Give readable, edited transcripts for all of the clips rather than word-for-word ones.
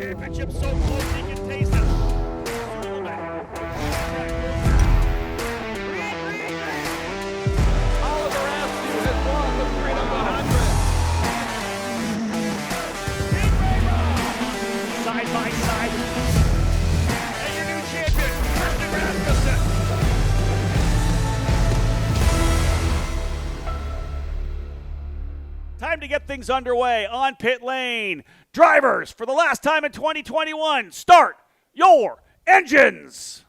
championship so close you can taste it. Oliver Askew has won the Freedom 100. Side by side. And your new champion, Christian Rasmussen. Time to get things underway on pit lane. Drivers, for the last time in 2021, start your engines.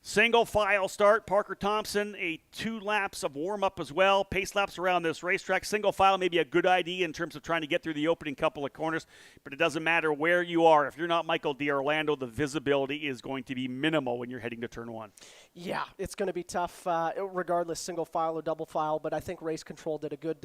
Single file start. Parker Thompson, a 2 laps of warm-up as well. Pace laps around this racetrack. Single file may be a good idea in terms of trying to get through the opening couple of corners, but it doesn't matter where you are. If you're not Michael D'Orlando, the visibility is going to be minimal when you're heading to turn 1. Yeah, it's going to be tough regardless, single file or double file, but I think Race Control did a good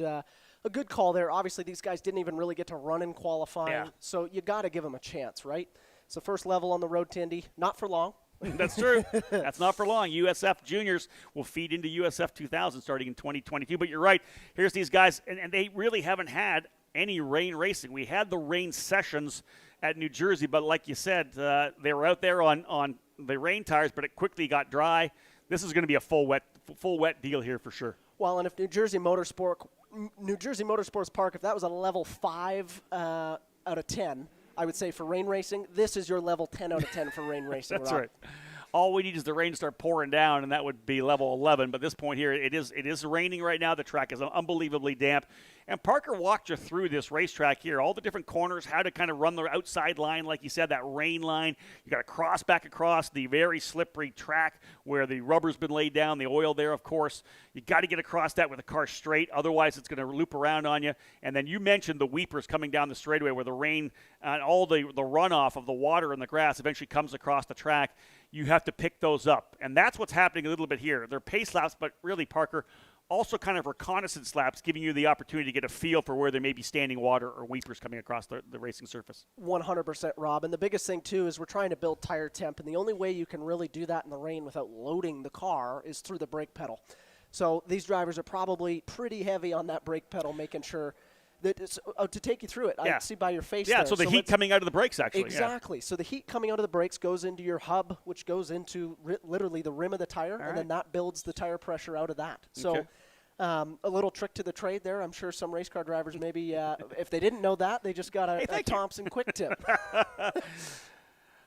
call there. Obviously, these guys didn't even really get to run in qualifying, so you got to give them a chance, right? So first level on the road to Indy, not for long. That's true. That's not for long. USF juniors will feed into USF 2000 starting in 2022. But you're right. Here's these guys, and they really haven't had any rain racing. We had the rain sessions at New Jersey, but like you said, they were out there on the rain tires, but it quickly got dry. This is going to be a full wet deal here for sure. Well, and if New Jersey Motorsports Park, if that was a level 5 out of 10, I would say for rain racing, this is your level 10 out of 10 for rain racing. That's right. All we need is the rain to start pouring down, and that would be level 11. But at this point here, it is raining right now. The track is unbelievably damp. And Parker walked you through this racetrack here, all the different corners, how to kind of run the outside line, like you said, that rain line. You got to cross back across the very slippery track where the rubber's been laid down, the oil there, of course. You got to get across that with the car straight, otherwise it's going to loop around on you. And then you mentioned the weepers coming down the straightaway where the rain and all the runoff of the water and the grass eventually comes across the track. You have to pick those up. And that's what's happening a little bit here. They're pace laps, but really, Parker, also kind of reconnaissance laps, giving you the opportunity to get a feel for where there may be standing water or weepers coming across the racing surface. 100%, Rob. And the biggest thing, too, is we're trying to build tire temp, and the only way you can really do that in the rain without loading the car is through the brake pedal. So these drivers are probably pretty heavy on that brake pedal, making sure that it's, to take you through it. I see by your face there. So the heat coming out of the brakes, actually. Exactly. So the heat coming out of the brakes goes into your hub, which goes into literally the rim of the tire, and then that builds the tire pressure out of that. So a little trick to the trade there. I'm sure some race car drivers maybe, if they didn't know that, they just got a Thompson quick tip.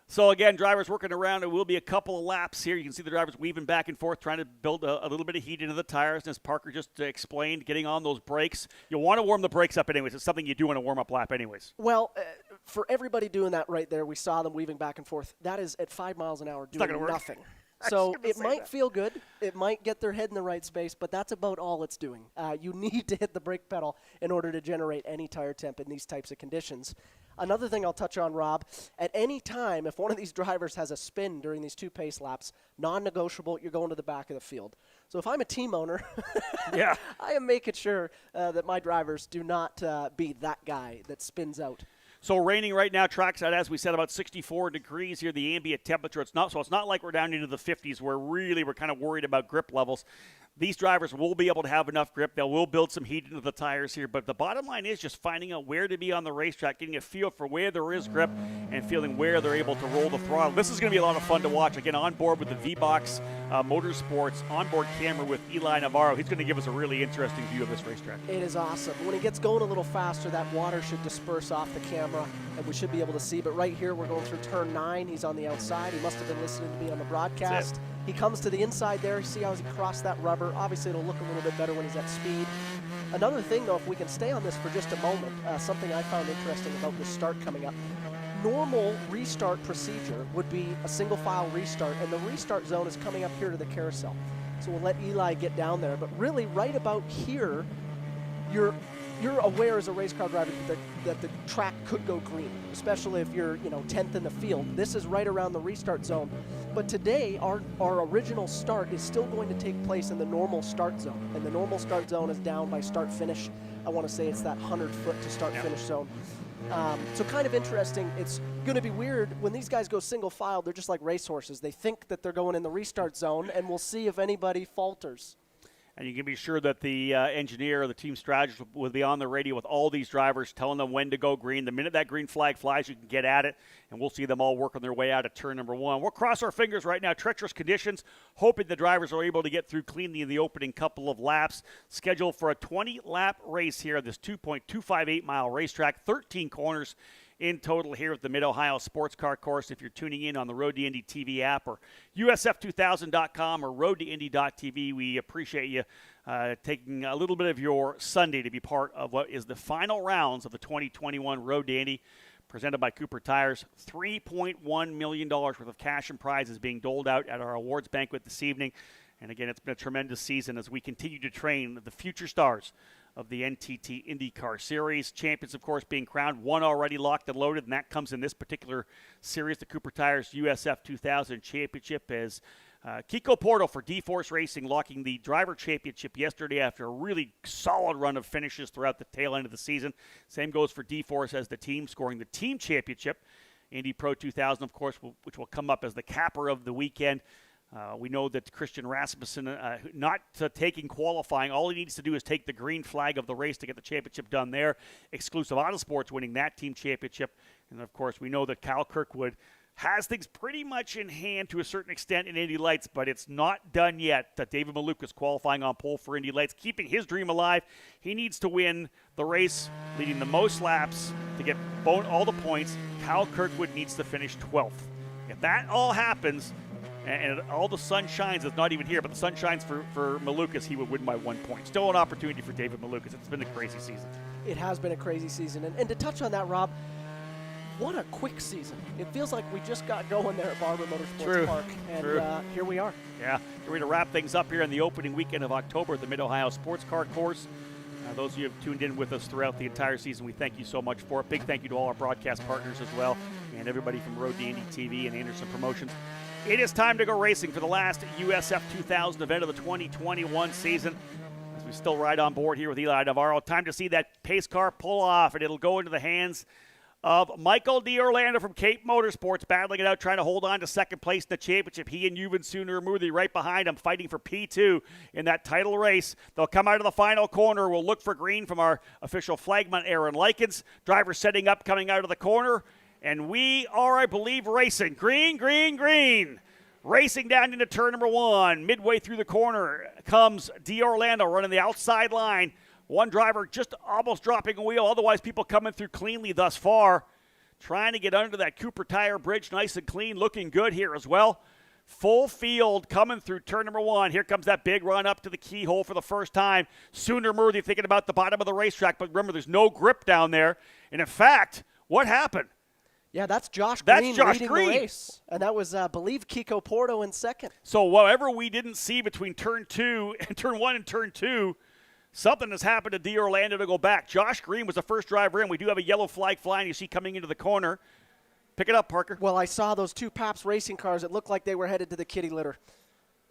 So, again, drivers working around. It will be a couple of laps here. You can see the drivers weaving back and forth, trying to build a little bit of heat into the tires. And as Parker just explained, getting on those brakes. You'll want to warm the brakes up anyways. It's something you do in a warm-up lap anyways. Well, for everybody doing that right there, we saw them weaving back and forth. That is at 5 miles an hour doing nothing. So it might feel good. It might get their head in the right space, but that's about all it's doing. You need to hit the brake pedal in order to generate any tire temp in these types of conditions. Another thing I'll touch on, Rob, at any time, if one of these drivers has a spin during these 2 pace laps, non-negotiable, you're going to the back of the field. So if I'm a team owner, I am making sure that my drivers do not be that guy that spins out. So raining right now, track's at, as we said, about 64 degrees here, the ambient temperature. It's not like we're down into the 50s where really we're kind of worried about grip levels. These drivers will be able to have enough grip. They will build some heat into the tires here. But the bottom line is just finding out where to be on the racetrack, getting a feel for where there is grip and feeling where they're able to roll the throttle. This is going to be a lot of fun to watch. Again, on board with the V-Box Motorsports onboard camera with Eli Navarro. He's going to give us a really interesting view of this racetrack. It is awesome. When he gets going a little faster, that water should disperse off the camera, and we should be able to see. But right here, we're going through turn 9. He's on the outside. He must have been listening to me on the broadcast. He comes to the inside there. See how he crossed that rubber. Obviously, it'll look a little bit better when he's at speed. Another thing, though, if we can stay on this for just a moment, something I found interesting about this start coming up. Normal restart procedure would be a single file restart, and the restart zone is coming up here to the carousel. So we'll let Eli get down there. But really, right about here, you're aware as a race car driver that the track could go green, especially if you're 10th in the field. This is right around the restart zone. But today, our original start is still going to take place in the normal start zone. And the normal start zone is down by start-finish. I want to say it's that 100-foot to start-finish zone. So kind of interesting. It's going to be weird when these guys go single file. They're just like racehorses. They think that they're going in the restart zone, and we'll see if anybody falters. And you can be sure that the engineer or the team strategist will be on the radio with all these drivers, telling them when to go green. The minute that green flag flies, you can get at it, and we'll see them all working their way out of turn number 1. We'll cross our fingers right now. Treacherous conditions, hoping the drivers are able to get through cleanly in the opening couple of laps. Scheduled for a 20-lap race here at this 2.258-mile racetrack, 13 corners in total here at the Mid-Ohio Sports Car Course. If you're tuning in on the Road to Indy TV app or USF2000.com or roadtoindy.tv, we appreciate you taking a little bit of your Sunday to be part of what is the final rounds of the 2021 Road to Indy, presented by Cooper Tires. $3.1 million worth of cash and prizes being doled out at our awards banquet this evening. And again, it's been a tremendous season as we continue to train the future stars of the NTT IndyCar Series. Champions, of course, being crowned. One already locked and loaded, and that comes in this particular series, the Cooper Tires USF 2000 Championship, as Kiko Porto for D-Force Racing locking the driver championship yesterday after a really solid run of finishes throughout the tail end of the season. Same goes for D-Force as the team, scoring the team championship. Indy Pro 2000, of course, which will come up as the capper of the weekend. We know that Christian Rasmussen, not taking qualifying, all he needs to do is take the green flag of the race to get the championship done there. Exclusive Autosports winning that team championship. And, of course, we know that Kyle Kirkwood has things pretty much in hand to a certain extent in Indy Lights, but it's not done yet. David Malukas qualifying on pole for Indy Lights, keeping his dream alive. He needs to win the race, leading the most laps to get all the points. Kyle Kirkwood needs to finish 12th. If that all happens, and all the sun shines, it's not even here, but the sun shines for Malukas, he would win by 1 point. Still an opportunity for David Malukas. It's been a crazy season. It has been a crazy season. And to touch on that, Rob, what a quick season. It feels like we just got going there at Barber Motorsports Park. And here we are. Yeah, we're going to wrap things up here in the opening weekend of October at the Mid-Ohio Sports Car Course. Those of you who have tuned in with us throughout the entire season, we thank you so much for it. Big thank you to all our broadcast partners as well, and everybody from Road to Indy TV and Anderson Promotions. It is time to go racing for the last USF 2000 event of the 2021 season. As we still ride on board here with Eli Navarro, time to see that pace car pull off, and it'll go into the hands of Michael D'Orlando from Cape Motorsports, battling it out, trying to hold on to second place in the championship. He and Yuvan Sunaramuthi right behind him, fighting for P2 in that title race. They'll come out of the final corner. We'll look for green from our official flagman, Aaron Likens. Driver setting up, coming out of the corner. And we are, I believe, racing. Green, green, green. Racing down into turn number 1. Midway through the corner comes D'Orlando running the outside line. One driver just almost dropping a wheel. Otherwise, people coming through cleanly thus far. Trying to get under that Cooper Tire bridge nice and clean. Looking good here as well. Full field coming through turn number 1. Here comes that big run up to the keyhole for the first time. Sunaramuthi thinking about the bottom of the racetrack. But remember, there's no grip down there. And in fact, what happened? Yeah, that's Josh Green leading Green. The race. And that was, I believe, Kiko Porto in second. So whatever we didn't see between turn 2 and turn 1 and turn 2, something has happened to D'Orlando to go back. Josh Green was the first driver in. We do have a yellow flag flying. You see coming into the corner. Pick it up, Parker. Well, I saw those two Paps racing cars. It looked like they were headed to the kitty litter.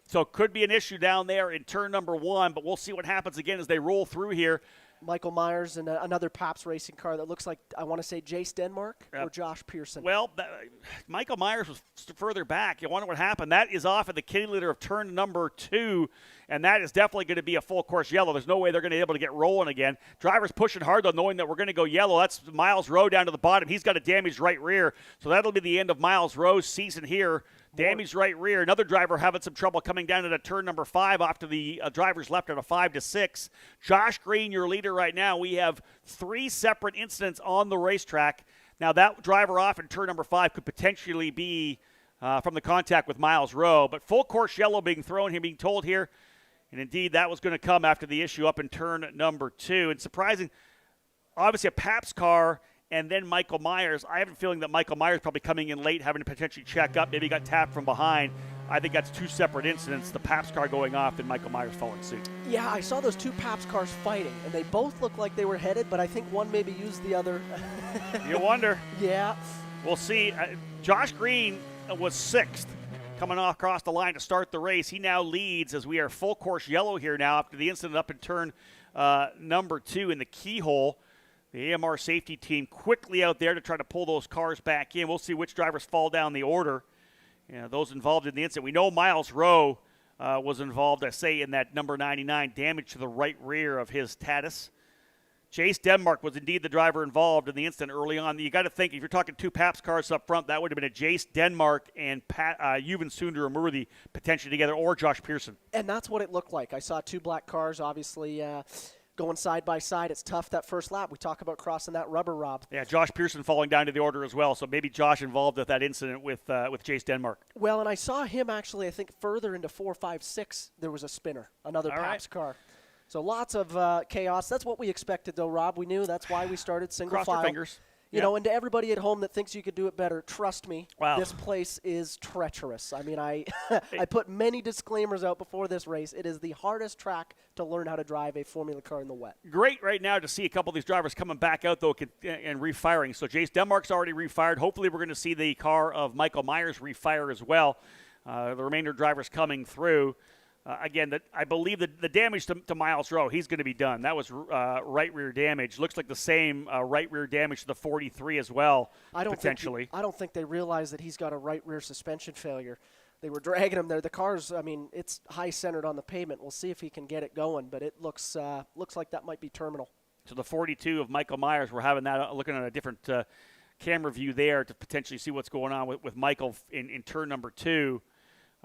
So it could be an issue down there in turn number 1, but we'll see what happens again as they roll through here. Michael Myers and another Paps racing car that looks like, I want to say, Jace Denmark or Josh Pearson. Well, Michael Myers was further back. You wonder what happened. That is off at the kitty litter of turn number 2, and that is definitely going to be a full course yellow. There's no way they're going to be able to get rolling again. Drivers pushing hard, though, knowing that we're going to go yellow. That's Miles Rowe down to the bottom. He's got a damaged right rear, so that'll be the end of Miles Rowe's season here. Damaged right rear. Another driver having some trouble coming down into turn number 5 off to the drivers left at a 5 to 6. Josh Green, your leader right now. We have 3 separate incidents on the racetrack. Now, that driver off in turn number 5 could potentially be from the contact with Miles Rowe. But full course yellow being thrown here, being told here. And indeed, that was going to come after the issue up in turn number 2. And surprising, obviously a Paps car and then Michael Myers. I have a feeling that Michael Myers probably coming in late, having to potentially check up. Maybe got tapped from behind. I think that's 2 separate incidents. The Paps car going off and Michael Myers following suit. Yeah, I saw those 2 Paps cars fighting, and they both looked like they were headed, but I think one maybe used the other. You wonder. Yeah. We'll see. Josh Green was 6th coming across the line to start the race. He now leads as we are full course yellow here now after the incident up in turn number 2 in the keyhole. The AMR safety team quickly out there to try to pull those cars back in. We'll see which drivers fall down the order. Those involved in the incident. We know Miles Rowe was involved, I say, in that number 99 damage to the right rear of his Tatis. Jace Denmark was indeed the driver involved in the incident early on. You got to think, if you're talking 2 Paps cars up front, that would have been a Jace Denmark and Yuvan Sundaramurthy potentially together, or Josh Pearson. And that's what it looked like. I saw 2 black cars, obviously, going side by side. It's tough that first lap. We talk about crossing that rubber, Rob. Yeah, Josh Pearson falling down to the order as well. So maybe Josh involved with that incident with Jace Denmark. Well, and I saw him actually, I think, further into 4, 5, 6, there was a spinner, another Paps car. So lots of chaos. That's what we expected, though, Rob. We knew that's why we started single Cross file. our fingers. You know, and to everybody at home that thinks you could do it better, trust me, wow. This place is treacherous. I mean, I put many disclaimers out before this race. It is the hardest track to learn how to drive a Formula car in the wet. Great right now to see a couple of these drivers coming back out, though, and refiring. So Jace Denmark's already refired. Hopefully we're going to see the car of Michael Myers refire as well. The remainder drivers coming through. Again, I believe that the damage to Miles Rowe, he's going to be done. That was right rear damage. Looks like the same right rear damage to the 43 as well, potentially. I don't think they realize that he's got a right rear suspension failure. They were dragging him there. The car's, I mean, it's high-centered on the pavement. We'll see if he can get it going, but it looks like that might be terminal. So the 42 of Michael Myers, we're having that, looking at a different camera view there to potentially see what's going on with Michael in turn number 2.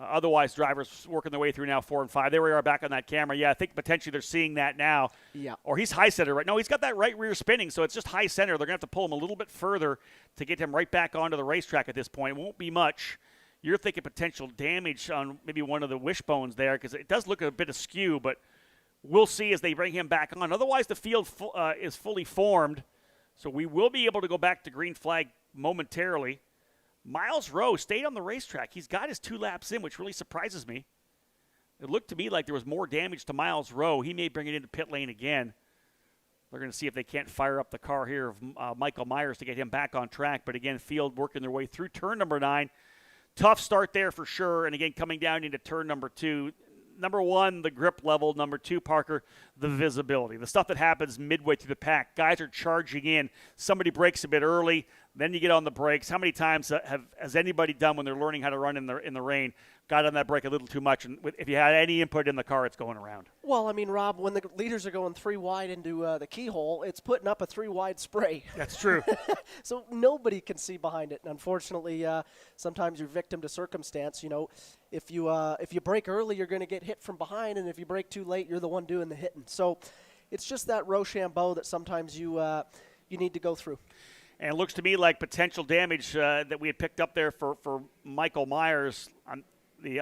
Otherwise, drivers working their way through now 4 and 5. There we are back on that camera. Yeah, I think potentially they're seeing that now. Yeah. Or he's high center right. No, he's got that right rear spinning, so it's just high center. They're going to have to pull him a little bit further to get him right back onto the racetrack at this point. It won't be much. You're thinking potential damage on maybe one of the wishbones there because it does look a bit askew, but we'll see as they bring him back on. Otherwise, the field is fully formed, so we will be able to go back to green flag momentarily. Miles Rowe stayed on the racetrack. He's got his 2 laps in, which really surprises me. It looked to me like there was more damage to Miles Rowe. He may bring it into pit lane again. They're going to see if they can't fire up the car here of Michael Myers to get him back on track. But again, field working their way through turn number 9. Tough start there for sure. And again, coming down into turn number 2. Number 1, the grip level. Number 2, Parker, the visibility. The stuff that happens midway through the pack. Guys are charging in. Somebody breaks a bit early. Then you get on the brakes. How many times has anybody done when they're learning how to run in the rain, got on that brake a little too much? And if you had any input in the car, it's going around. Well, I mean, Rob, when the leaders are going 3 wide into the keyhole, it's putting up a 3 wide spray. That's true. So nobody can see behind it. And unfortunately, sometimes you're victim to circumstance. You know, if you brake early, you're going to get hit from behind, and if you brake too late, you're the one doing the hitting. So it's just that Rochambeau that sometimes you need to go through. And it looks to me like potential damage that we had picked up there for Michael Myers on the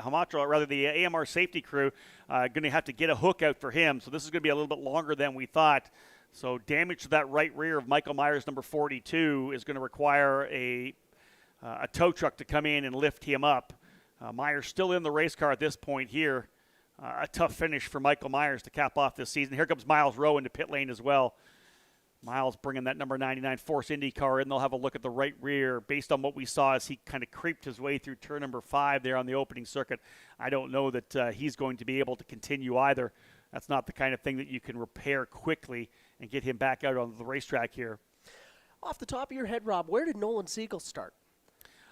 the AMR safety crew, going to have to get a hook out for him. So this is going to be a little bit longer than we thought. So damage to that right rear of Michael Myers, number 42, is going to require a tow truck to come in and lift him up. Myers still in the race car at this point here. A tough finish for Michael Myers to cap off this season. Here comes Miles Rowe into pit lane as well. Miles bringing that number 99 Force Indy car in. They'll have a look at the right rear based on what we saw as he kind of creeped his way through turn number 5 there on the opening circuit. I don't know that he's going to be able to continue either. That's not the kind of thing that you can repair quickly and get him back out on the racetrack here. Off the top of your head, Rob, where did Nolan Siegel start?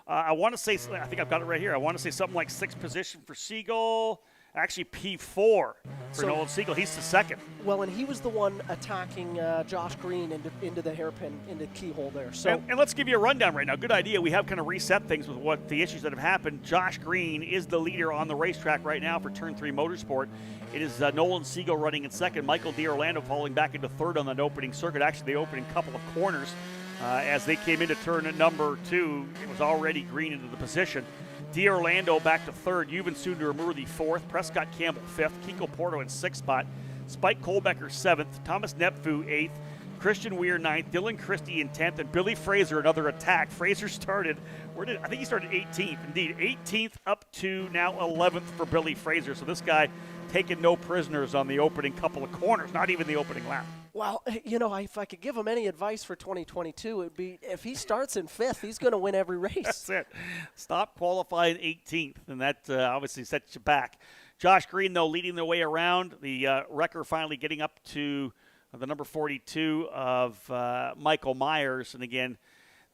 I want to say, I think I've got it right here. I want to say something like 6th position for Siegel. Actually, P4 for Nolan Siegel. He's the 2nd. Well, and he was the one attacking Josh Green into the hairpin, into the keyhole there. So, and let's give you a rundown right now. Good idea. We have kind of reset things with what the issues that have happened. Josh Green is the leader on the racetrack right now for Turn 3 Motorsport. It is Nolan Siegel running in 2nd. Michael D'Orlando falling back into 3rd on that opening circuit. Actually, the opening couple of corners. As they came into turn number 2, it was already Green into the position. D'Orlando back to 3rd, Yuvan Sundaramurthy 4th, Prescott Campbell 5th, Kiko Porto in 6th spot, Spike Kohlbecker 7th, Thomas Nepfu 8th, Christian Weir 9th, Dylan Christie in 10th, and Billy Fraser another attack. Fraser started, I think he started 18th. Indeed, 18th up to now 11th for Billy Fraser. So this guy taking no prisoners on the opening couple of corners, not even the opening lap. Well, you know, if I could give him any advice for 2022, it would be if he starts in 5th, he's going to win every race. That's it. Stop qualifying 18th, and that obviously sets you back. Josh Green, though, leading their way around. The wrecker finally getting up to the number 42 of Michael Myers. And again,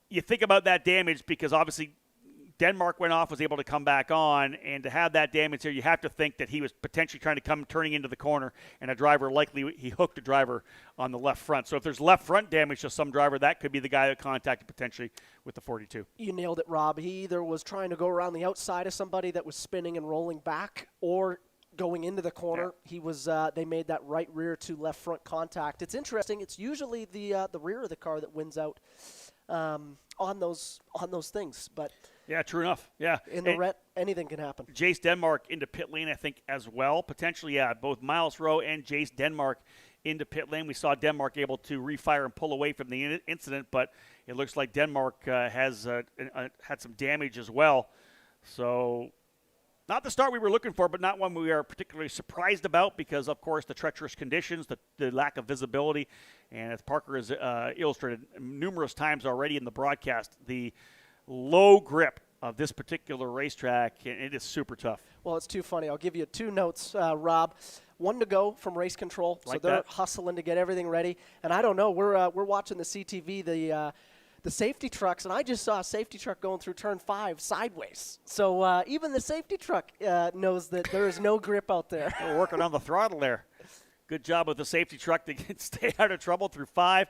you think about that damage because obviously Denmark went off, was able to come back on, and to have that damage there, you have to think that he was potentially trying to turning into the corner, and a driver he hooked a driver on the left front. So if there's left front damage to some driver, that could be the guy that contacted potentially with the 42. You nailed it, Rob. He either was trying to go around the outside of somebody that was spinning and rolling back, or going into the corner. Yeah. He was. They made that right rear to left front contact. It's interesting. It's usually the rear of the car that wins out on those things, but. Yeah, true enough. Yeah. In the ret, anything can happen. Jace Denmark into pit lane, I think, as well. Potentially, yeah, both Miles Rowe and Jace Denmark into pit lane. We saw Denmark able to refire and pull away from the incident, but it looks like Denmark has had some damage as well. So not the start we were looking for, but not one we are particularly surprised about because, of course, the treacherous conditions, the lack of visibility, and as Parker has illustrated numerous times already in the broadcast, the low grip of this particular racetrack, and it is super tough. Well, it's too funny. I'll give you 2 notes, Rob. 1 to go from race control, so they're hustling to get everything ready. And I don't know, we're watching the CTV, the safety trucks, and I just saw a safety truck going through turn 5 sideways. So even the safety truck knows that there is no grip out there. We're working on the throttle there. Good job with the safety truck to stay out of trouble through 5.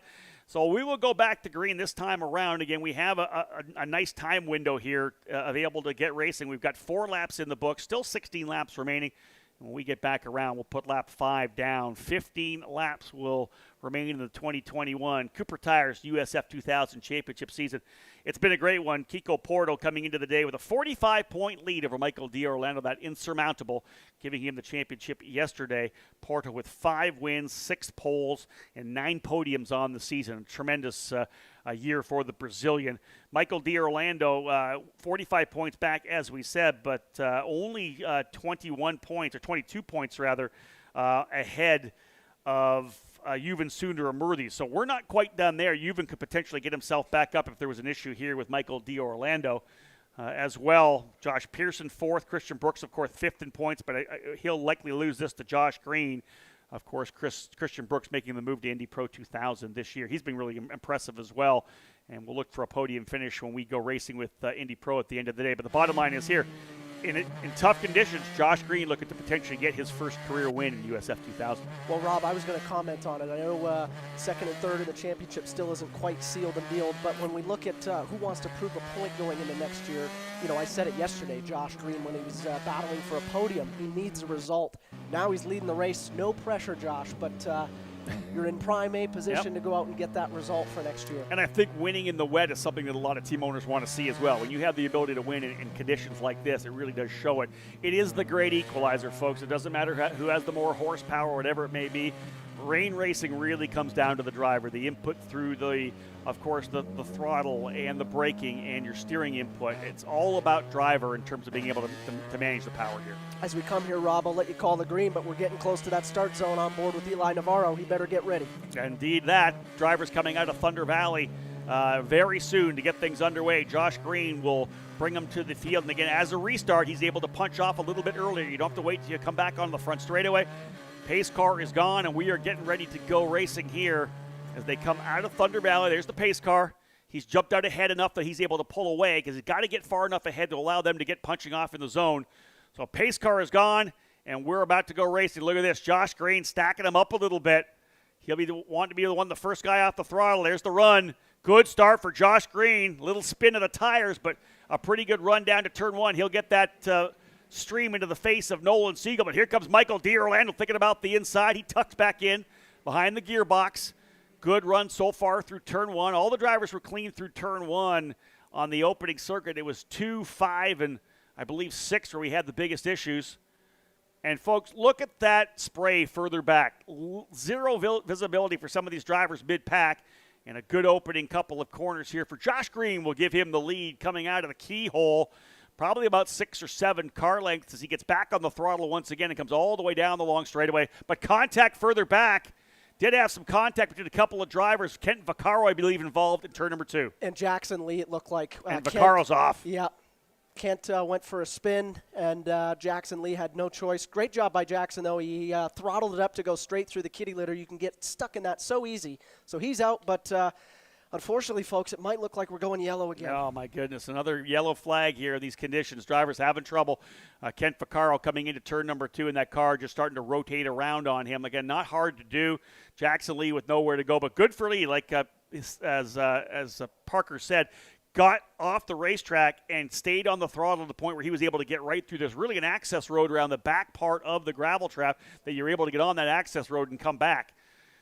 So we will go back to green this time around. Again, we have a nice time window here available to get racing. We've got 4 laps in the book, still 16 laps remaining. When we get back around, we'll put lap 5 down. 15 laps will remain in the 2021 Cooper Tires USF 2000 Championship season. It's been a great one. Kiko Porto coming into the day with a 45-point lead over Michael D'Orlando, that insurmountable, giving him the championship yesterday. Porto with 5 wins, 6 poles, and 9 podiums on the season. A tremendous year for the Brazilian. Michael D'Orlando, 45 points back, as we said, but only 21 points, or 22 points rather, ahead of Juven Sunder-Amurthi. So we're not quite done there. Juven could potentially get himself back up if there was an issue here with Michael D'Orlando as well. Josh Pearson 4th. Christian Brooks, of course, 5th in points, but he'll likely lose this to Josh Green. Of course, Christian Brooks making the move to Indy Pro 2000 this year. He's been really impressive as well, and we'll look for a podium finish when we go racing with Indy Pro at the end of the day. But the bottom line is here, in tough conditions, Josh Green looking to potentially get his first career win in USF 2000. Well, Rob, I was going to comment on it. I know 2nd and 3rd in the championship still isn't quite sealed and dealed, but when we look at who wants to prove a point going into next year, I said it yesterday, Josh Green, when he was battling for a podium, he needs a result. Now he's leading the race. No pressure, Josh, but you're in prime A position to go out and get that result for next year. And I think winning in the wet is something that a lot of team owners want to see as well. When you have the ability to win in conditions like this, it really does show it. It is the great equalizer, folks. It doesn't matter who has the more horsepower or whatever it may be. Rain racing really comes down to the driver, the input through of course, the throttle and the braking and your steering input. It's all about driver in terms of being able to manage the power here. As we come here, Rob, I'll let you call the green, but we're getting close to that start zone on board with Eli Navarro. He better get ready. Indeed that. Drivers coming out of Thunder Valley very soon to get things underway. Josh Green will bring them to the field. And again, as a restart, he's able to punch off a little bit earlier. You don't have to wait till you come back on the front straightaway. Pace car is gone, and we are getting ready to go racing here as they come out of Thunder Valley. There's the pace car. He's jumped out ahead enough that he's able to pull away because he's got to get far enough ahead to allow them to get punching off in the zone. So pace car is gone, and we're about to go racing. Look at this. Josh Green stacking him up a little bit. He'll be wanting to be the first guy off the throttle. There's the run. Good start for Josh Green. Little spin of the tires, but a pretty good run down to turn 1. He'll get that stream into the face of Nolan Siegel. But here comes Michael D'Orlando thinking about the inside. He tucks back in behind the gearbox. Good run so far through turn 1. All the drivers were clean through turn 1 on the opening circuit. It was 2, 5, and I believe 6 where we had the biggest issues. And folks, look at that spray further back. Zero visibility for some of these drivers mid-pack, and a good opening couple of corners here for Josh Green will give him the lead coming out of the keyhole. Probably about 6 or 7 car lengths as he gets back on the throttle once again and comes all the way down the long straightaway. But contact further back. Did have some contact between a couple of drivers. Kent Vaccaro, I believe, involved in turn number 2. And Jackson Lee, it looked like. And Vaccaro's off. Yeah. Kent went for a spin, and Jackson Lee had no choice. Great job by Jackson, though. He throttled it up to go straight through the kitty litter. You can get stuck in that so easy. So he's out, but Unfortunately, folks, it might look like we're going yellow again. Oh, my goodness. Another yellow flag here in these conditions. Drivers having trouble. Kent Vaccaro coming into turn number 2 in that car, just starting to rotate around on him. Again, not hard to do. Jackson Lee with nowhere to go, but good for Lee, like as Parker said, got off the racetrack and stayed on the throttle to the point where he was able to get right through. There's really an access road around the back part of the gravel trap that you're able to get on that access road and come back.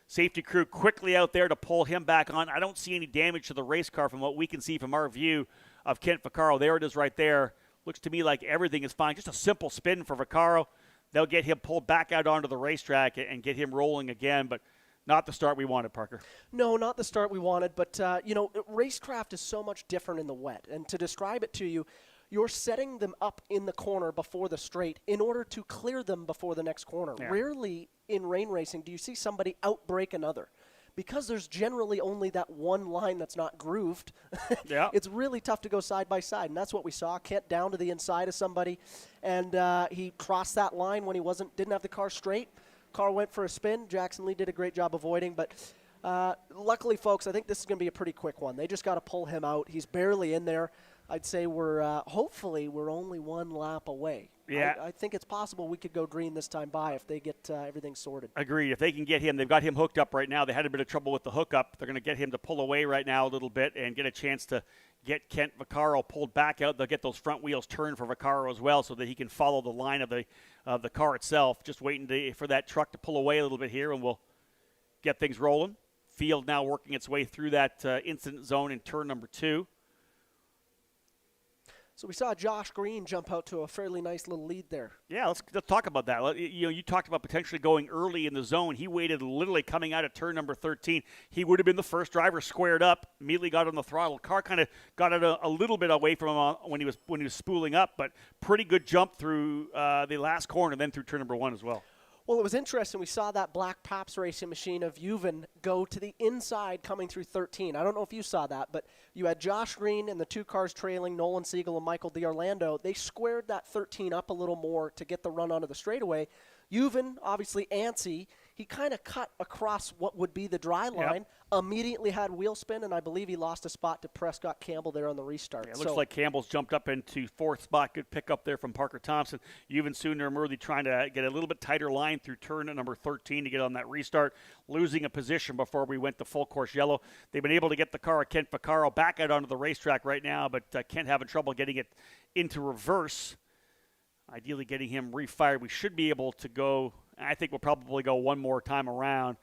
Safety crew quickly out there to pull him back on. I don't see any damage to the race car from what we can see from our view of Kent Vaccaro. There it is right there. Looks to me like everything is fine. Just a simple spin for Vaccaro. They'll get him pulled back out onto the racetrack and get him rolling again, but not the start we wanted, Parker. No, not the start we wanted, but, racecraft is so much different in the wet. And to describe it to you, you're setting them up in the corner before the straight in order to clear them before the next corner. Yeah. Rarely in rain racing do you see somebody outbrake another. Because there's generally only that one line that's not grooved, Yeah. It's really tough to go side by side, and that's what we saw. Kent down to the inside of somebody, and he crossed that line when he didn't have the car straight. Car went for a spin. Jackson Lee did a great job avoiding, but luckily, folks, I think this is going to be a pretty quick one. They just got to pull him out. He's barely in there. I'd say hopefully we're only one lap away. Yeah. I think it's possible we could go green this time by if they get everything sorted. Agreed. If they can get him, they've got him hooked up right now. They had a bit of trouble with the hookup. They're going to get him to pull away right now a little bit and get a chance to get Kent Vaccaro pulled back out. They'll get those front wheels turned for Vaccaro as well so that he can follow the line of the car itself. Just waiting for that truck to pull away a little bit here, and we'll get things rolling. Field now working its way through that incident zone in turn number 2. So we saw Josh Green jump out to a fairly nice little lead there. Yeah, let's talk about that. You talked about potentially going early in the zone. He waited literally coming out of turn number 13. He would have been the first driver squared up, immediately got on the throttle. Car kind of got it a little bit away from him when he was spooling up, but pretty good jump through the last corner, then through turn number 1 as well. Well, it was interesting. We saw that black Paps racing machine of Juven go to the inside coming through 13. I don't know if you saw that, but you had Josh Green and the 2 cars trailing, Nolan Siegel and Michael D'Orlando. They squared that 13 up a little more to get the run onto the straightaway. Juven, obviously antsy, he kind of cut across what would be the dry line, immediately had wheel spin, and I believe he lost a spot to Prescott Campbell there on the restart. Yeah, it looks like Campbell's jumped up into 4th spot. Good pickup there from Parker Thompson. Juven Sooner trying to get a little bit tighter line through turn number 13 to get on that restart, losing a position before we went to full course yellow. They've been able to get the car of Kent Vaccaro back out onto the racetrack right now, but Kent having trouble getting it into reverse. Ideally getting him refired. We should be able to go, I think we'll probably go one more time around.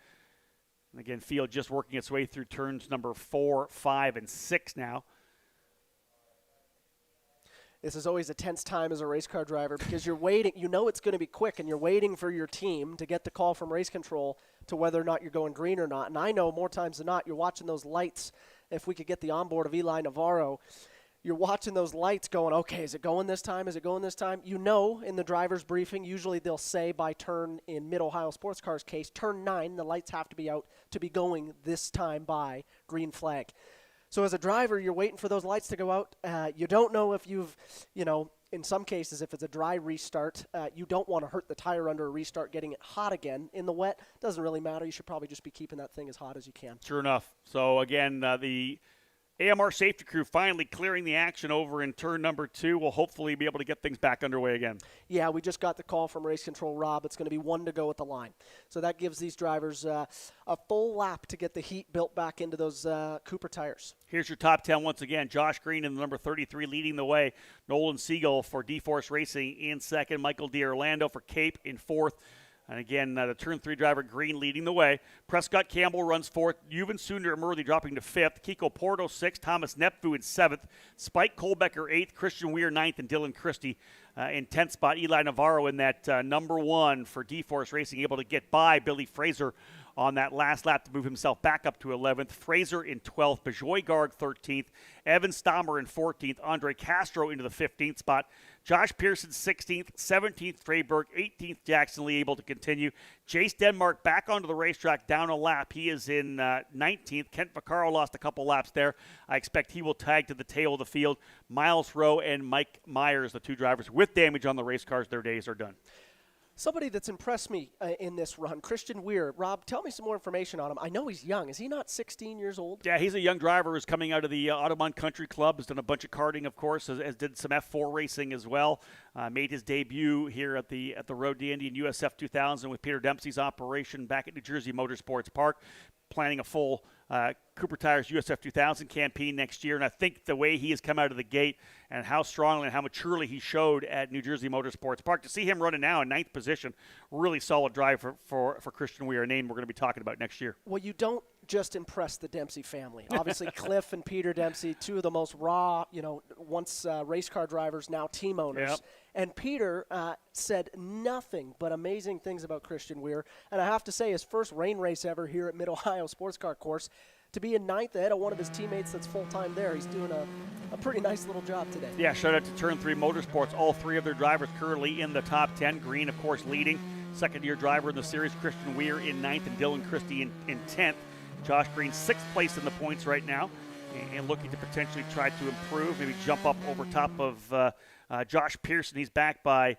And again, field just working its way through turns number 4, 5, and 6 now. This is always a tense time as a race car driver because you're waiting. You know it's going to be quick, and you're waiting for your team to get the call from race control to whether or not you're going green or not. And I know more times than not, you're watching those lights. If we could get the onboard of Eli Navarro, you're watching those lights going, okay, is it going this time? Is it going this time? You know, in the driver's briefing, usually they'll say by turn, in Mid-Ohio Sports Cars case, turn 9, the lights have to be out to be going this time by green flag. So as a driver, you're waiting for those lights to go out. You don't know if in some cases, if it's a dry restart, you don't want to hurt the tire under a restart, getting it hot again. In the wet, doesn't really matter. You should probably just be keeping that thing as hot as you can. Sure enough. So again, the AMR safety crew finally clearing the action over in turn number 2. We'll hopefully be able to get things back underway again. Yeah, we just got the call from race control Rob. It's going to be 1 to go at the line. So that gives these drivers a full lap to get the heat built back into those Cooper tires. Here's your top 10 once again. Josh Green in the number 33 leading the way. Nolan Siegel for D-Force Racing in 2nd. Michael D'Orlando for Cape in 4th. And again, the turn 3 driver, Green, leading the way. Prescott Campbell runs 4th. Juven Sooner dropping to 5th. Kiko Porto 6th. Thomas Nepfu in 7th. Spike Kolbecker 8th. Christian Weir 9th. And Dylan Christie in 10th spot. Eli Navarro in that number 1 for D-Force Racing, able to get by Billy Fraser on that last lap to move himself back up to 11th. Fraser in 12th. Bejoy Garg 13th. Evan Stammer in 14th. Andre Castro into the 15th spot. Josh Pearson 16th. 17th Freyberg. 18th Jackson Lee able to continue. Jace Denmark back onto the racetrack down a lap. He is in 19th. Kent Vaccaro lost a couple laps there. I expect he will tag to the tail of the field. Miles Rowe and Mike Myers, the 2 drivers with damage on the race cars, their days are done. Somebody that's impressed me in this run, Christian Weir. Rob, tell me some more information on him. I know he's young. Is he not 16 years old? Yeah, he's a young driver who's coming out of the Audubon Country Club, has done a bunch of karting, of course, as did some F4 racing as well. Made his debut here at the Road to Indy in USF 2000 with Peter Dempsey's operation back at New Jersey Motorsports Park, planning a full Cooper Tires USF 2000 campaign next year. And I think the way he has come out of the gate and how strongly and how maturely he showed at New Jersey Motorsports Park, to see him running now in 9th position, really solid drive for Christian Weir, a name we're going to be talking about next year. Well, you don't just impress the Dempsey family. Obviously, Cliff and Peter Dempsey, two of the most raw, once race car drivers, now team owners. Yep. And Peter said nothing but amazing things about Christian Weir. And I have to say, his first rain race ever here at Mid-Ohio Sports Car Course, to be in 9th ahead of one of his teammates that's full-time there. He's doing a pretty nice little job today. Yeah, shout out to Turn 3 Motorsports. All three of their drivers currently in the top 10. Green, of course, leading. Second-year driver in the series, Christian Weir in 9th, and Dylan Christie in 10th. Josh Green 6th place in the points right now, and looking to potentially try to improve, maybe jump up over top of Josh Pearson. He's back by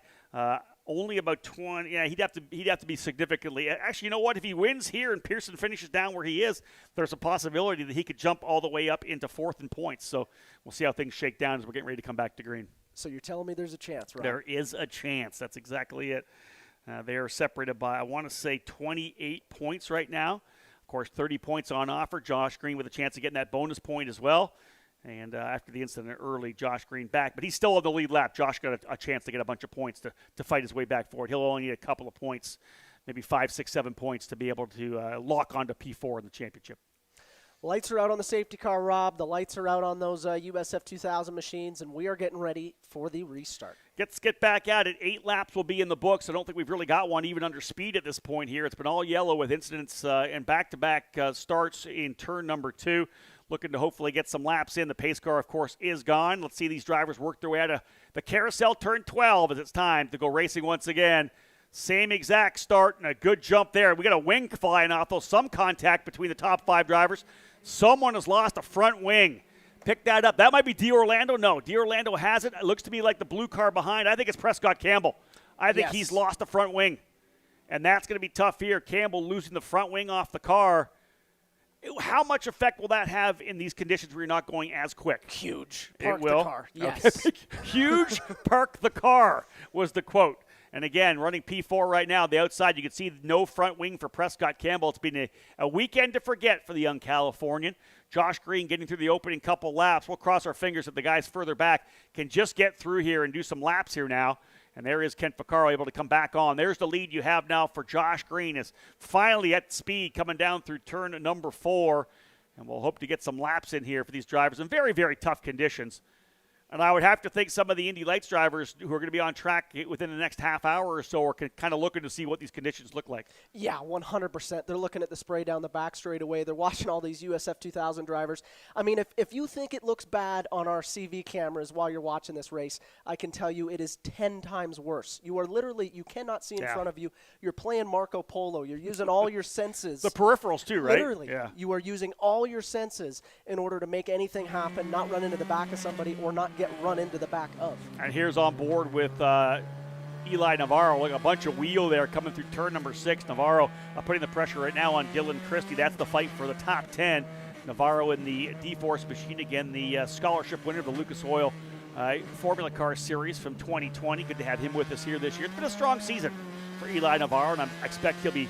only about 20. Yeah, he'd have to be significantly. Actually, you know what? If he wins here and Pearson finishes down where he is, there's a possibility that he could jump all the way up into 4th in points. So we'll see how things shake down as we're getting ready to come back to green. So you're telling me there's a chance, right? There is a chance. That's exactly it. They are separated by, I want to say, 28 points right now. Of course, 30 points on offer. Josh Green with a chance of getting that bonus point as well. And after the incident early, Josh Green back. But he's still on the lead lap. Josh got a chance to get a bunch of points to fight his way back forward. He'll only need a couple of points, maybe 5, 6, 7 points to be able to lock onto P4 in the championship. Lights are out on the safety car, Rob. The lights are out on those USF 2000 machines, and we are getting ready for the restart. Let's get back at it. 8 laps will be in the books. I don't think we've really got one even under speed at this point here. It's been all yellow with incidents and back-to-back starts in turn number 2. Looking to hopefully get some laps in. The pace car, of course, is gone. Let's see these drivers work their way out of the carousel turn 12 as it's time to go racing once again. Same exact start and a good jump there. We got a wing flying off, though. Some contact between the top 5 drivers. Someone has lost a front wing. Pick that up. That might be D'Orlando. No, D'Orlando has it. It looks to me like the blue car behind. I think it's Prescott Campbell. I think he's lost the front wing. And that's going to be tough here. Campbell losing the front wing off the car. How much effect will that have in these conditions where you're not going as quick? Huge. Park the car. Yes. Okay. Huge. Park the car was the quote. And again, running P4 right now, the outside, you can see no front wing for Prescott Campbell. It's been a weekend to forget for the young Californian. Josh Green getting through the opening couple laps. We'll cross our fingers that the guys further back can just get through here and do some laps here now. And there is Kent Vaccaro able to come back on. There's the lead you have now for Josh Green, is finally at speed coming down through turn number 4. And we'll hope to get some laps in here for these drivers in very, very tough conditions. And I would have to think some of the Indy Lights drivers who are going to be on track within the next half hour or so are kind of looking to see what these conditions look like. Yeah, 100%. They're looking at the spray down the back straight away. They're watching all these USF 2000 drivers. I mean, if you think it looks bad on our CV cameras while you're watching this race, I can tell you it is 10 times worse. You are literally, you cannot see in front of you. You're playing Marco Polo. You're using all your senses. The peripherals too, right? Literally. Yeah. You are using all your senses in order to make anything happen, not run into the back of somebody or not get run into the back of. And here's on board with Eli Navarro. Look, a bunch of wheel there coming through turn number 6. Navarro putting the pressure right now on Dylan Christie. That's the fight for the top 10. Navarro in the D-Force machine again, the scholarship winner of the Lucas Oil Formula Car Series from 2020. Good to have him with us here this year. It's been a strong season for Eli Navarro, and I expect he'll be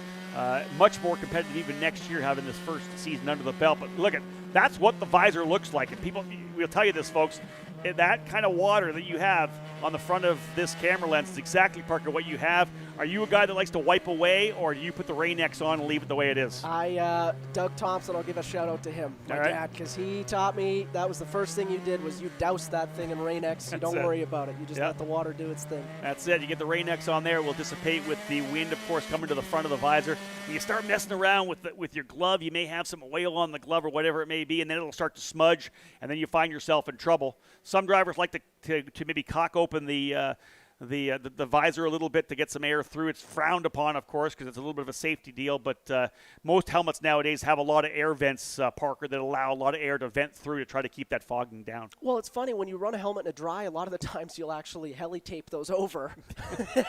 much more competitive even next year, having this first season under the belt. But look at that's what the visor looks like, and people, we'll tell you this, folks. That kind of water that you have on the front of this camera lens is exactly, Parker, what you have. Are you a guy that likes to wipe away, or do you put the Rain-X on and leave it the way it is? Doug Thompson, I'll give a shout out to him, my dad, because he taught me that was the first thing you did was you doused that thing in Rain-X. You don't worry about it. You just let the water do its thing. That's it. You get the Rain-X on there. It will dissipate with the wind, of course, coming to the front of the visor. When you start messing around with your glove, you may have some oil on the glove or whatever it may be, and then it'll start to smudge, and then you find yourself in trouble. Some drivers like to maybe cock open the the visor a little bit to get some air through. It's frowned upon, of course, because it's a little bit of a safety deal, but most helmets nowadays have a lot of air vents, Parker, that allow a lot of air to vent through to try to keep that fogging down. Well, it's funny, when you run a helmet in a dry, a lot of the times you'll actually heli tape those over.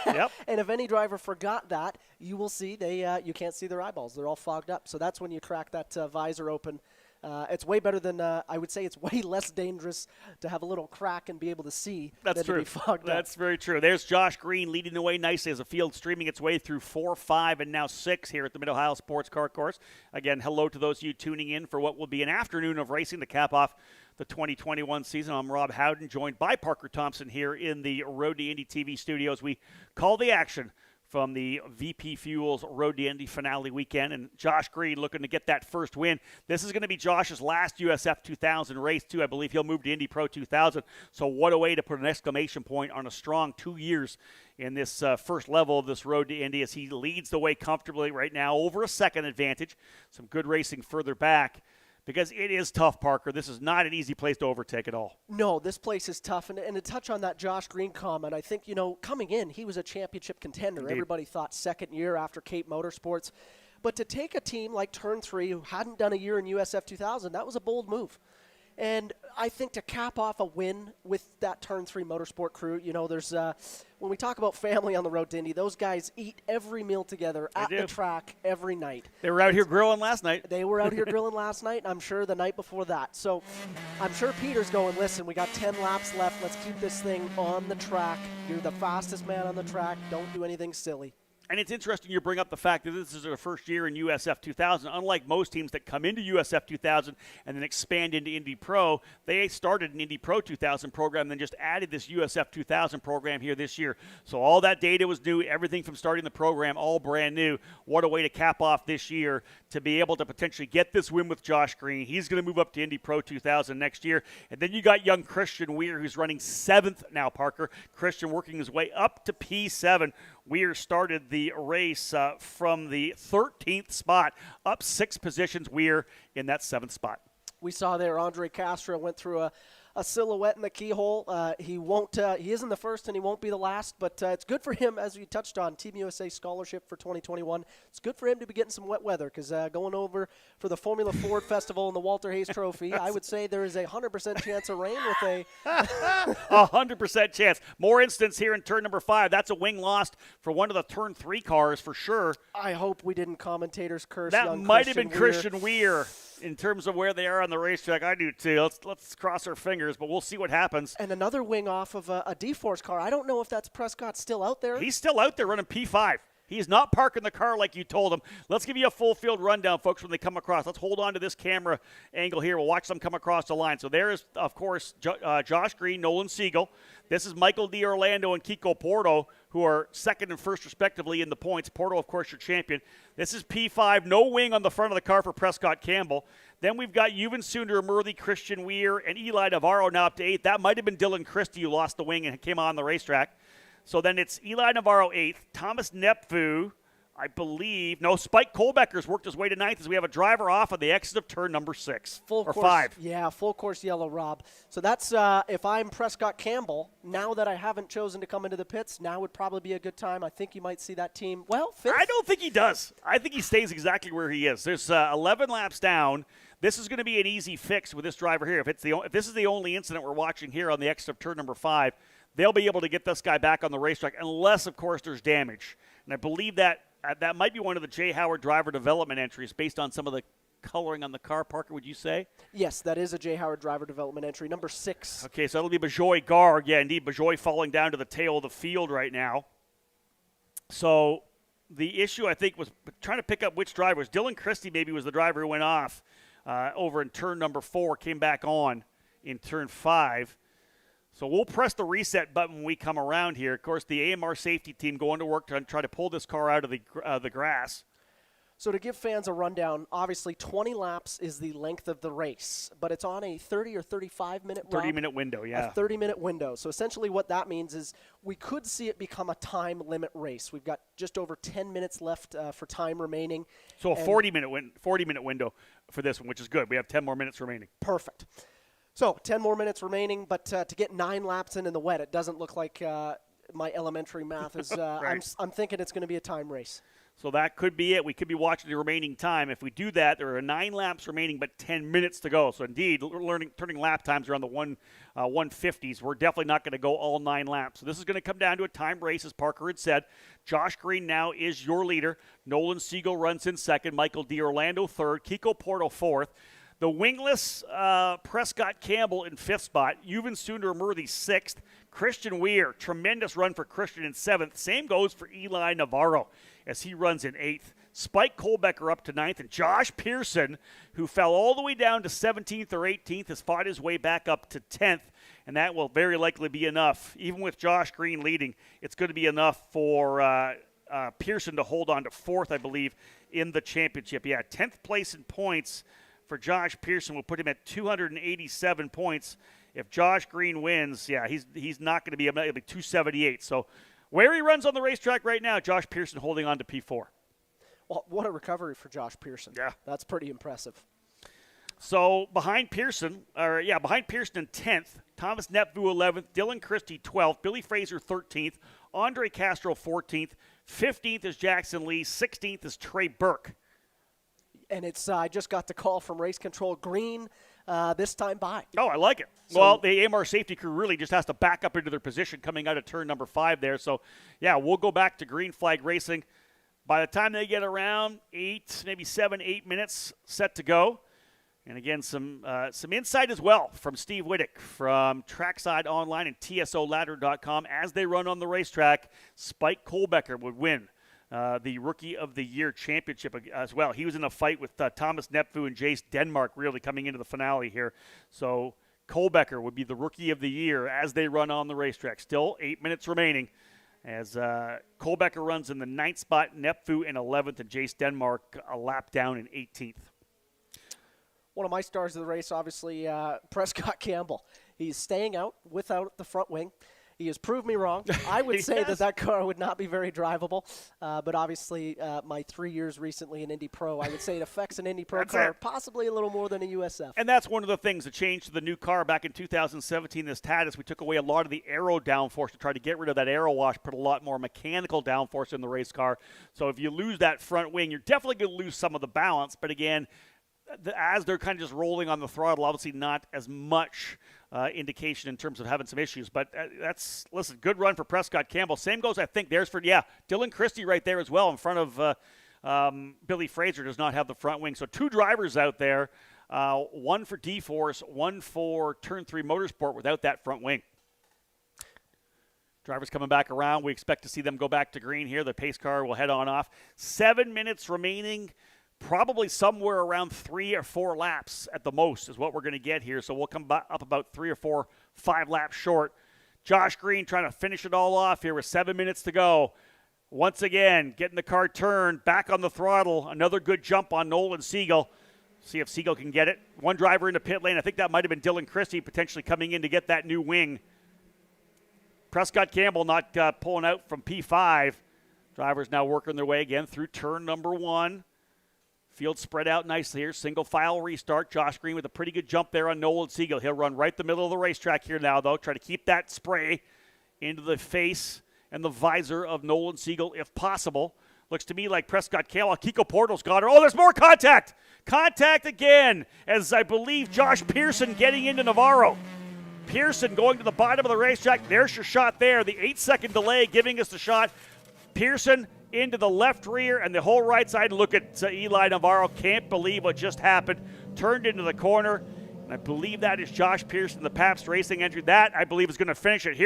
Yep. And if any driver forgot that, you will see you can't see their eyeballs. They're all fogged up. So that's when you crack that visor open. It's way better than, I would say it's way less dangerous to have a little crack and be able to see That's than true. to be fogged up. That's very true. There's Josh Green leading the way nicely as the field streaming its way through 4, 5, and now 6 here at the Mid-Ohio Sports Car Course. Again, hello to those of you tuning in for what will be an afternoon of racing to cap off the 2021 season. I'm Rob Howden, joined by Parker Thompson here in the Road to Indy TV studios. We call the action from the VP Fuels Road to Indy finale weekend, and Josh Green looking to get that first win. This is going to be Josh's last USF 2000 race, too. I believe he'll move to Indy Pro 2000, so what a way to put an exclamation point on a strong 2 years in this first level of this Road to Indy, as he leads the way comfortably right now over a second advantage. Some good racing further back, because it is tough, Parker. This is not an easy place to overtake at all. No, this place is tough. And to touch on that Josh Green comment, I think, coming in, he was a championship contender. Indeed. Everybody thought second year after Cape Motorsports. But to take a team like Turn 3, who hadn't done a year in USF 2000, that was a bold move. And I think to cap off a win with that Turn 3 Motorsport crew, there's when we talk about family on the Road to Indy, those guys eat every meal together at the track every night. They were out here grilling last night. They were out here grilling last night, and I'm sure the night before that. So I'm sure Peter's going, listen, we got 10 laps left. Let's keep this thing on the track. You're the fastest man on the track. Don't do anything silly. And it's interesting you bring up the fact that this is their first year in USF 2000. Unlike most teams that come into USF 2000 and then expand into Indy Pro, they started an Indy Pro 2000 program and then just added this USF 2000 program here this year. So all that data was new, everything from starting the program, all brand new. What a way to cap off this year to be able to potentially get this win with Josh Green. He's going to move up to Indy Pro 2000 next year. And then you got young Christian Weir, who's running 7th now, Parker. Christian working his way up to P7. Weir started the race from the 13th spot, up 6 positions. Weir in that 7th spot. We saw there Andre Castro went through a silhouette in the keyhole. He isn't the first and he won't be the last, but it's good for him, as we touched on, Team USA scholarship for 2021. It's good for him to be getting some wet weather, because going over for the Formula Ford Festival and the Walter Hayes Trophy, I would say there is a 100% chance of rain with a 100% chance. More instance here in turn number 5. That's a wing lost for one of the turn 3 cars for sure. I hope we didn't commentators curse that young might have been Christian Christian Weir. In terms of where they are on the racetrack, I do too. Let's cross our fingers, but we'll see what happens. And another wing off of a D-Force car. I don't know if that's Prescott still out there. He's still out there running P5. He's not parking the car like you told him. Let's give you a full field rundown, folks, when they come across. Let's hold on to this camera angle here. We'll watch them come across the line. So there is, of course, Josh Green, Nolan Siegel. This is Michael D'Orlando and Kiko Porto, who are second and first respectively in the points. Porto, of course, your champion. This is P5. No wing on the front of the car for Prescott Campbell. Then we've got Yuvan Sundaramurthy, Christian Weir, and Eli Navarro now up to 8th. That might have been Dylan Christie who lost the wing and came on the racetrack. So then it's Eli Navarro 8th. Thomas Nepfu, I believe. No, Spike Kolbecker's worked his way to 9th as we have a driver off on the exit of turn number 6. Full or course, 5. Yeah, full course yellow, Rob. So that's, if I'm Prescott Campbell, now that I haven't chosen to come into the pits, now would probably be a good time. I think you might see that team, 5th. I don't think he does. I think he stays exactly where he is. There's 11 laps down. This is going to be an easy fix with this driver here. If this is the only incident we're watching here on the exit of turn number 5, they'll be able to get this guy back on the racetrack, unless, of course, there's damage. And I believe that that might be one of the Jay Howard driver development entries based on some of the coloring on the car. Parker, would you say? Yes, that is a Jay Howard driver development entry, number 6. Okay, so that'll be Bajoy Garg. Yeah, indeed, Bajoy falling down to the tail of the field right now. So the issue, I think, was trying to pick up which driver. Dylan Christie maybe was the driver who went off over in turn number 4, came back on in turn 5. So we'll press the reset button when we come around here. Of course, the AMR safety team going to work to try to pull this car out of the grass. So to give fans a rundown, obviously 20 laps is the length of the race, but it's on a 30 or 35-minute 30-minute window, yeah. A 30-minute window. So essentially what that means is we could see it become a time limit race. We've got just over 10 minutes left for time remaining. So a 40-minute window for this one, which is good. We have 10 more minutes remaining. Perfect. So 10 more minutes remaining, but to get 9 laps in the wet, it doesn't look like my elementary math is Right. I'm thinking it's going to be a time race. So that could be it. We could be watching the remaining time. If we do that, there are 9 laps remaining, but 10 minutes to go. So indeed, turning lap times around the 150s. We're definitely not going to go all 9 laps. So this is going to come down to a time race, as Parker had said. Josh Green now is your leader. Nolan Siegel runs in second. Michael D'Orlando third. Kiko Porto fourth. The wingless Prescott Campbell in fifth spot. Euven Sundermurthy sixth. Christian Weir, tremendous run for Christian in seventh. Same goes for Eli Navarro as he runs in eighth. Spike Kohlbecker up to ninth. And Josh Pearson, who fell all the way down to 17th or 18th, has fought his way back up to 10th. And that will very likely be enough. Even with Josh Green leading, it's going to be enough for Pearson to hold on to fourth, I believe, in the championship. Yeah, 10th place in points for Josh Pearson will put him at 287 points. If Josh Green wins, yeah, he's not going to be able to be 278. So where he runs on the racetrack right now, Josh Pearson holding on to P4. Well, what a recovery for Josh Pearson. Yeah. That's pretty impressive. So behind Pearson in 10th, Thomas Nepveux 11th, Dylan Christie 12th, Billy Fraser 13th, Andre Castro 14th, 15th is Jackson Lee, 16th is Trey Burke. And it's I just got the call from race control green this time by. Oh, I like it. So, well, the AMR safety crew really just has to back up into their position coming out of turn number 5 there. So, yeah, we'll go back to green flag racing. By the time they get around 8, maybe 7, 8 minutes set to go. And again, some insight as well from Steve Whittick from Trackside Online and TSOladder.com. As they run on the racetrack, Spike Kohlbecker would win the Rookie of the Year championship as well. He was in a fight with Thomas Nepveux and Jace Denmark really coming into the finale here. So Kohlbecker would be the Rookie of the Year as they run on the racetrack. Still 8 minutes remaining as Kohlbecker runs in the 9th spot, Nepveux in 11th, and Jace Denmark a lap down in 18th. One of my stars of the race, obviously, Prescott Campbell. He's staying out without the front wing. He has proved me wrong. I would say that car would not be very drivable, but obviously my 3 years recently in Indy Pro, I would say it affects an Indy Pro car possibly a little more than a USF. And that's one of the things that changed to the new car back in 2017, this TADIS. We took away a lot of the aero downforce to try to get rid of that aero wash, put a lot more mechanical downforce in the race car. So if you lose that front wing, you're definitely going to lose some of the balance, but again, as they're kind of just rolling on the throttle, obviously not as much indication in terms of having some issues. But listen, good run for Prescott Campbell. Same goes, I think, there's for, Dylan Christie right there as well in front of Billy Fraser does not have the front wing. So 2 drivers out there, one for D-Force, one for Turn 3 Motorsport without that front wing. Drivers coming back around. We expect to see them go back to green here. The pace car will head on off. 7 minutes remaining. Probably somewhere around 3 or 4 laps at the most is what we're going to get here. So we'll come up about 3 or 4, 5 laps short. Josh Green trying to finish it all off here with 7 minutes to go. Once again, getting the car turned, back on the throttle. Another good jump on Nolan Siegel. See if Siegel can get it. One driver in the pit lane. I think that might have been Dylan Christie potentially coming in to get that new wing. Prescott Campbell not pulling out from P5. Drivers now working their way again through turn number 1. Field spread out nicely here. Single file restart. Josh Green with a pretty good jump there on Nolan Siegel. He'll run right the middle of the racetrack here now, though. Try to keep that spray into the face and the visor of Nolan Siegel if possible. Looks to me like Prescott Campbell. Kiko Porto's got her. Oh, there's more contact. Contact again as I believe Josh Pearson getting into Navarro. Pearson going to the bottom of the racetrack. There's your shot there. The 8-second delay giving us the shot. Pearson into the left rear and the whole right side. Look at Eli Navarro. Can't believe what just happened. Turned into the corner. And I believe that is Josh Pearson, the Pabst Racing entry. That, I believe, is going to finish it.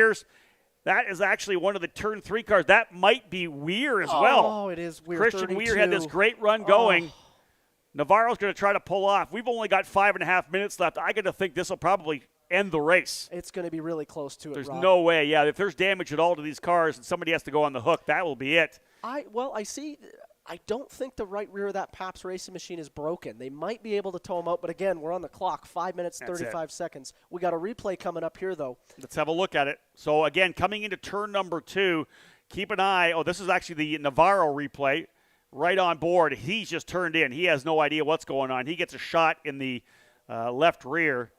That is actually one of the turn 3 cars. That might be Weir as well. Oh, it is Weir. Christian 32. Weir had this great run going. Navarro's going to try to pull off. We've only got 5.5 minutes left. I got to think this will probably end the race. It's going to be really close to it, There's Rob. no way. Yeah, if there's damage at all to these cars and somebody has to go on the hook, that will be it. I don't think the right rear of that Pabst Racing machine is broken. They might be able to tow them out, but again, we're on the clock. 5 minutes, 35 seconds. We got a replay coming up here, though. Let's have a look at it. So, again, coming into turn number 2, keep an eye. Oh, this is actually the Navarro replay right on board. He's just turned in. He has no idea what's going on. He gets a shot in the left rear.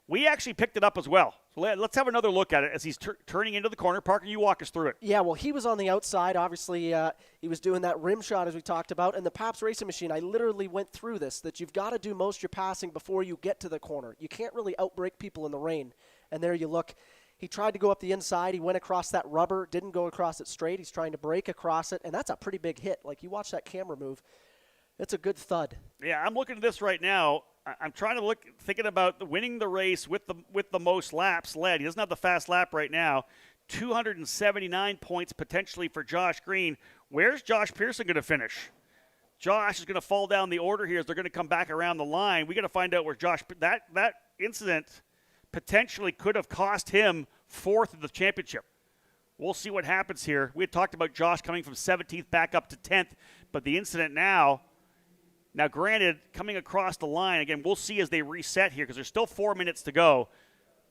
We actually picked it up as well. So let's have another look at it as he's turning into the corner. Parker, you walk us through it. Yeah, well, he was on the outside. Obviously, he was doing that rim shot as we talked about. And the Pabst Racing Machine, I literally went through this, that you've got to do most of your passing before you get to the corner. You can't really outbreak people in the rain. And there you look. He tried to go up the inside. He went across that rubber, didn't go across it straight. He's trying to break across it, and that's a pretty big hit. Like, you watch that camera move, it's a good thud. Yeah, I'm looking at this right now. I'm trying to thinking about winning the race with the most laps led. He doesn't have the fast lap right now. 279 points potentially for Josh Green. Where's Josh Pearson going to finish? Josh is going to fall down the order here as they're going to come back around the line. We got to find out where Josh – that incident potentially could have cost him fourth in the championship. We'll see what happens here. We had talked about Josh coming from 17th back up to 10th, but the incident now – now, granted, coming across the line, again, we'll see as they reset here because there's still 4 minutes to go.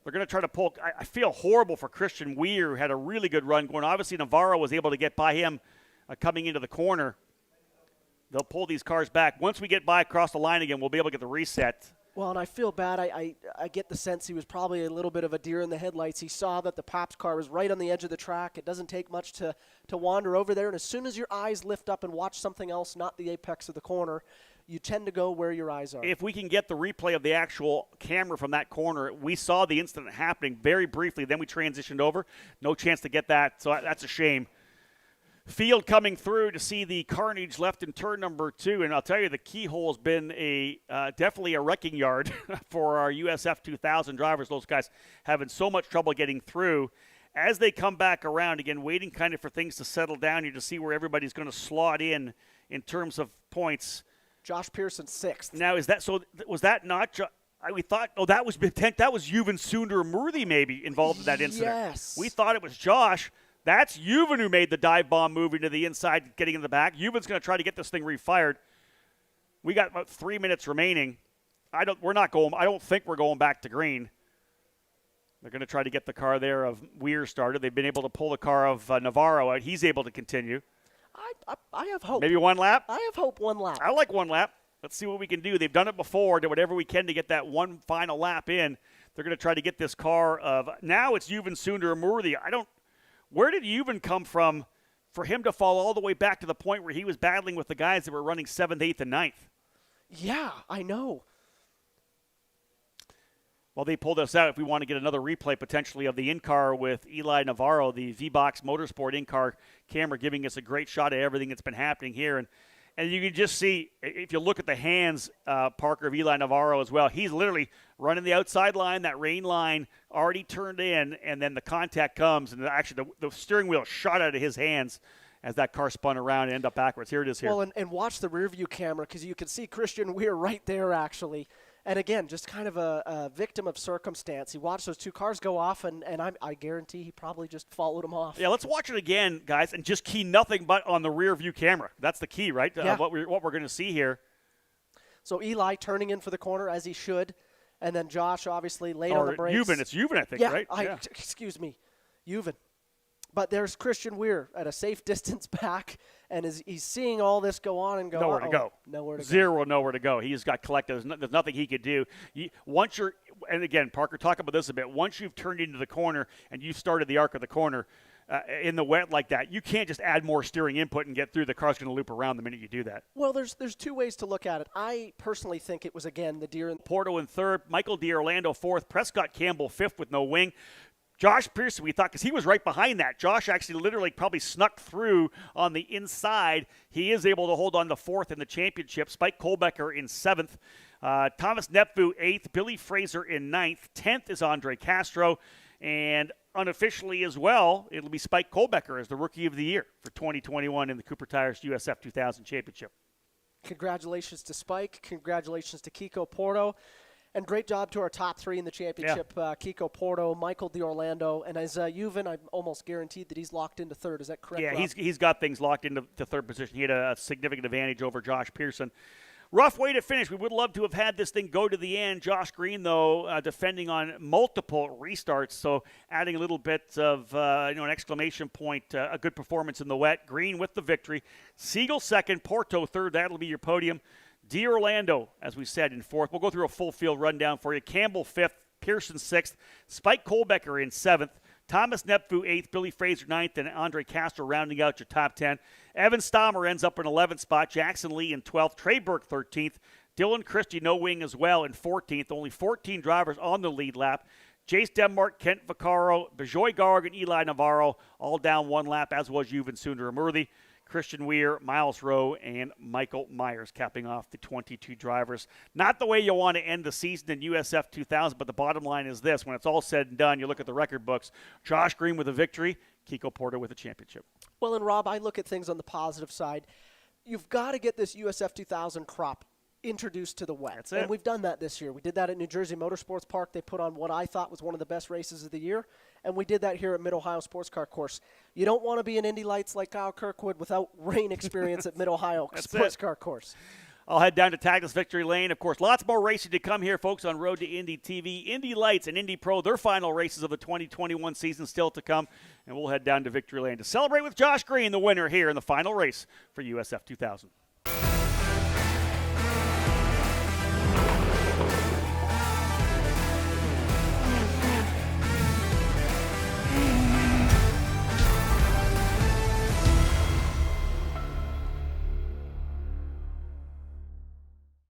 They're going to try to pull. I feel horrible for Christian Weir, who had a really good run going. Obviously, Navarro was able to get by him coming into the corner. They'll pull these cars back. Once we get by across the line again, we'll be able to get the reset. Well, and I feel bad. I get the sense he was probably a little bit of a deer in the headlights. He saw that the Pabst car was right on the edge of the track. It doesn't take much to wander over there. And as soon as your eyes lift up and watch something else, not the apex of the corner, you tend to go where your eyes are. If we can get the replay of the actual camera from that corner, we saw the incident happening very briefly. Then we transitioned over. No chance to get that, so that's a shame. Field coming through to see the carnage left in turn number 2, and I'll tell you the keyhole has been definitely a wrecking yard for our USF 2000 drivers. Those guys having so much trouble getting through. As they come back around, again, waiting kind of for things to settle down here to see where everybody's going to slot in terms of points. Josh Pearson 6th. Now, is that so? Was that not? We thought, that was Yuvan Sundaramurthy maybe involved in that incident. Yes. We thought it was Josh. That's Yuvan who made the dive bomb move into the inside, getting in the back. Yuvan's going to try to get this thing refired. We got about 3 minutes remaining. I don't think we're going back to green. They're going to try to get the car there of Weir started. They've been able to pull the car of Navarro out. He's able to continue. I have hope. Maybe one lap? I have hope one lap. I like one lap. Let's see what we can do. They've done it before. Do whatever we can to get that one final lap in. They're going to try to get this car of – now it's Yuvan Sundaramurthy. Where did Yuvan come from for him to fall all the way back to the point where he was battling with the guys that were running 7th, 8th, and 9th? Yeah, I know. Well, they pulled us out if we want to get another replay potentially of the in-car with Eli Navarro, the V-Box Motorsport in-car camera giving us a great shot at everything that's been happening here. And you can just see, if you look at the hands, Parker, of Eli Navarro as well, he's literally running the outside line, that rain line already turned in, and then the contact comes, and actually the steering wheel shot out of his hands as that car spun around and ended up backwards. Here it is here. Well, and watch the rear view camera because you can see Christian Weir right there actually. And again, just kind of a victim of circumstance. He watched those two cars go off, and I guarantee he probably just followed them off. Yeah, let's watch it again, guys, and just key nothing but on the rear view camera. That's the key, right? Yeah. What we're going to see here. So Eli turning in for the corner as he should, and then Josh obviously late on the brakes. It's Yuvan, I think, yeah, right? Excuse me, Yuvan. But there's Christian Weir at a safe distance back, and he's seeing all this go on and go, nowhere to go. Nowhere to go. Zero, nowhere to go. He just got collected. There's nothing he could do. And again, Parker, talk about this a bit. Once you've turned into the corner and you've started the arc of the corner in the wet like that, you can't just add more steering input and get through. The car's going to loop around the minute you do that. Well, there's two ways to look at it. I personally think it was, again, the deer in Porto in third, Michael D'Orlando fourth, Prescott Campbell fifth with no wing. Josh Pearson, we thought, because he was right behind that. Josh actually literally probably snuck through on the inside. He is able to hold on to fourth in the championship. Spike Kohlbecker in seventh. Thomas Nepvu eighth. Billy Fraser in ninth. 10th is Andre Castro. And unofficially as well, it'll be Spike Kohlbecker as the Rookie of the Year for 2021 in the Cooper Tires USF 2000 Championship. Congratulations to Spike. Congratulations to Kiko Porto. And great job to our top three in the championship, Kiko Porto, Michael D'Orlando. And as Yuvan, I'm almost guaranteed that he's locked into third. Is that correct, Yeah, Rob? he's got things locked into third position. He had a significant advantage over Josh Pearson. Rough way to finish. We would love to have had this thing go to the end. Josh Green, though, defending on multiple restarts, so adding a little bit of an exclamation point, a good performance in the wet. Green with the victory. Siegel second, Porto third. That'll be your podium. D'Orlando, as we said, in fourth. We'll go through a full field rundown for you. Campbell fifth, Pearson 6th, Spike Kolbecker in 7th, Thomas Nepfu 8th, Billy Fraser 9th, and Andre Castro rounding out your top 10. Evan Stammer ends up in 11th spot, Jackson Lee in 12th, Trey Burke 13th, Dylan Christie no wing as well in 14th. Only 14 drivers on the lead lap. Jace Denmark, Kent Vaccaro, Bejoy Garg, and Eli Navarro all down one lap, as was Juven Sundaramurthy. Christian Weir, Miles Rowe, and Michael Myers capping off the 22 drivers. Not the way you want to end the season in USF 2000, but the bottom line is this. When it's all said and done, you look at the record books. Josh Green with a victory, Kiko Porter with a championship. Well, and Rob, I look at things on the positive side. You've got to get this USF 2000 crop introduced to the wet. That's it. And we've done that this year. We did that at New Jersey Motorsports Park. They put on what I thought was one of the best races of the year. And we did that here at Mid-Ohio Sports Car Course. You don't want to be in Indy Lights like Kyle Kirkwood without rain experience at Mid-Ohio Sports Car Course. I'll head down to Taglis Victory Lane. Of course, lots more racing to come here, folks, on Road to Indy TV. Indy Lights and Indy Pro, their final races of the 2021 season still to come. And we'll head down to Victory Lane to celebrate with Josh Green, the winner here in the final race for USF 2000.